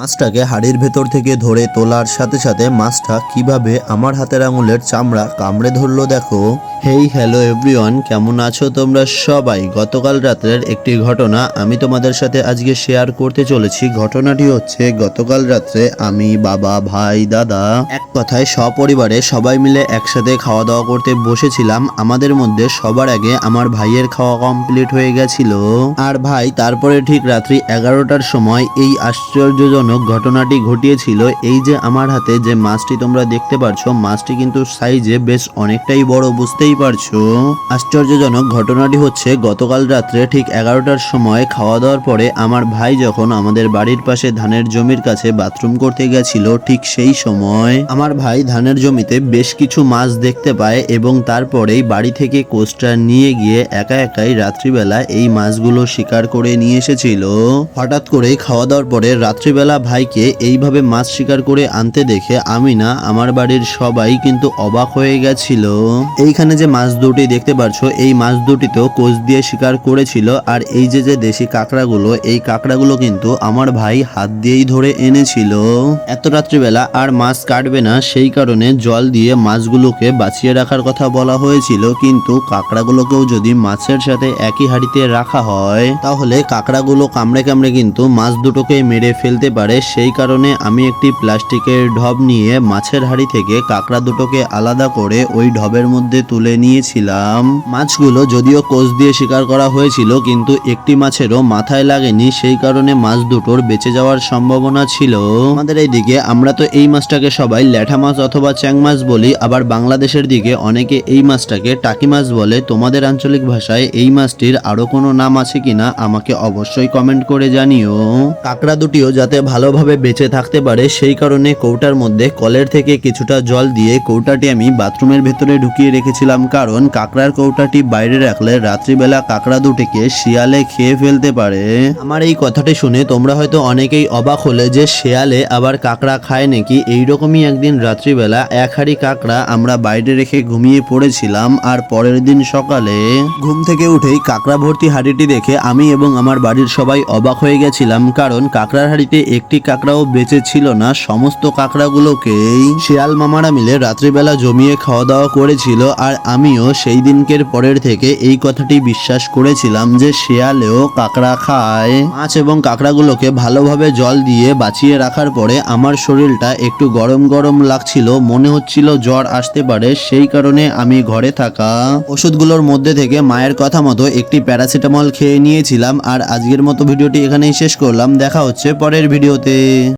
মাছটাকে হাড়ির ভেতর থেকে ধরে তোলার সাথে সাথে মাছটা কিভাবে আমার হাতের আঙুলের চামড়া কামড়ে ধরলো দেখো। হেই হ্যালো এভরিওয়ান, কেমন আছো তোমরা সবাই? গতকাল রাত্রের একটি ঘটনা আমি তোমাদের সাথে আজকে শেয়ার করতে চলেছি। ঘটনাটি হচ্ছে গতকাল রাত্রে আমি, বাবা, ভাই, দাদা, এক কথায় সপরিবারে সবাই মিলে একসাথে খাওয়া দাওয়া করতে বসেছিলাম। আমাদের মধ্যে সবার আগে আমার ভাইয়ের খাওয়া কমপ্লিট হয়ে গেছিল, আর ভাই তারপরে ঠিক রাত্রি 11টার সময় এই আশ্চর্যজনক ঘটনাটি ঘটিয়েছিল। এই যে আমার হাতে যে মাছটি তোমরা দেখতে পাচ্ছ, মাছটি কিন্তু সাইজে বেশ অনেকটাই বড়, বুঝতেই পারছো। আশ্চর্যজনক ঘটনাটি হচ্ছে গতকাল রাত্রে ঠিক 11টার সময় খাওয়া দাওয়ার পরে আমার ভাই যখন আমাদের বাড়ির পাশে ধানের জমির কাছে বাথরুম করতে গেছিল, ঠিক সেই সময় আমার ভাই ধানের জমিতে বেশ কিছু মাছ দেখতে পায় এবং তারপরেই বাড়ি থেকে কোস্টার নিয়ে গিয়ে একা একাই রাত্রিবেলা এই মাছগুলো শিকার করে নিয়ে এসেছিল। হঠাৎ করে খাওয়া দাওয়ার পরে রাত্রিবেলা ভাইকে এইভাবে মাছ শিকার করে আনতে দেখে আমি না, আমার বাড়ির সবাই কিন্তু অবাক হয়ে গেছিল। এইখানে যে মাছ দুটি দেখতে পাচ্ছ, এই মাছ দুটিতেও কোচ দিয়ে শিকার করেছিল। আর এই যে যে দেশি কাঁকড়াগুলো, এই কাঁকড়াগুলো কিন্তু আমার ভাই হাত দিয়েই ধরে এনেছিল। এত রাত্রিবেলা আর মাছ কাটবে না, সেই কারণে জল দিয়ে মাছগুলোকে বাঁচিয়ে রাখার কথা বলা হয়েছিল। কিন্তু কাঁকড়াগুলোকেও যদি মাছের সাথে একই হাঁড়িতে রাখা হয়, তাহলে কাঁকড়াগুলো কামড়ে কামড়ে কিন্তু মাছ দুটোকে মেরে ফেলতে পারে। সেই কারণে আমি একটি প্লাস্টিকের ঢব নিয়ে মাছের হাঁড়ি থেকে কাঁকড়া দুটোকে আলাদা করে ওই ঢবের মধ্যে তুলে নিয়েছিলাম। মাছগুলো যদিও কোচ দিয়ে শিকার করা হয়েছিল, কিন্তু একটি মাছেরও মাথায় লাগেনি, সেই কারণে মাছ দুটোর বেঁচে যাওয়ার সম্ভাবনা ছিল। আমাদের এইদিকে আমরা তো এই মাছটাকে সবাই ল্যাঠা মাছ অথবা চ্যাং মাছ বলি, আবার বাংলাদেশের দিকে অনেকে এই মাছটাকে টাকি মাছ বলে। তোমাদের আঞ্চলিক ভাষায় এই মাছটির আরো কোনো নাম আছে কিনা আমাকে অবশ্যই কমেন্ট করে জানিও। কাঁকড়া দুটিও যাতে ভালোভাবে বেঁচে থাকতে পারে, সেই কারণে কৌটার মধ্যে কলের থেকে কিছুটা জল দিয়ে কৌটাটি আমি বাথরুমের ভেতরে ঢুকিয়ে রেখেছিলাম, কারণ কাঁকড়ার কৌটাটি বাইরে রাখলে রাত্রিবেলা কাঁকড়া দুটিকে শিয়ালে খেয়ে ফেলতে পারে। আমার এই কথাটি শুনে তোমরা হয়তো অনেকেই অবাক হলে যে শিয়ালে আবার কাঁকড়া খায় নাকি। এইরকমই একদিন রাত্রিবেলা এক হাঁড়ি কাঁকড়া আমরা বাইরে রেখে ঘুমিয়ে পড়েছিলাম, আর পরের দিন সকালে ঘুম থেকে উঠেই কাঁকড়া ভর্তি হাঁড়িটি দেখে আমি এবং আমার বাড়ির সবাই অবাক হয়ে গেছিলাম, কারণ কাঁকড়ার হাঁড়িতে একটি কাঁকড়াও বেঁচে ছিল না। সমস্ত কাঁকড়াগুলোকেই শিয়াল মামারা মিলে রাত্রিবেলা জমিয়ে খাওয়া দাওয়া করেছিল। আর আমিও সেই দিনকের পরের থেকে এই কথাটি বিশ্বাস করেছিলাম যে শিয়ালেও কাঁকড়া খায়। মাছ এবং কাঁকড়াগুলোকে ভালোভাবে জল দিয়ে বাঁচিয়ে রাখার পরে আমার শরীরটা একটু গরম গরম লাগছিল, মনে হচ্ছিল জ্বর আসতে পারে। সেই কারণে আমি ঘরে থাকা ওষুধগুলোর মধ্যে থেকে মায়ের কথা মতো একটি প্যারাসিটামল খেয়ে নিয়েছিলাম। আর আজকের মতো ভিডিওটি এখানেই শেষ করলাম, দেখা হচ্ছে পরের ভিডিওতে।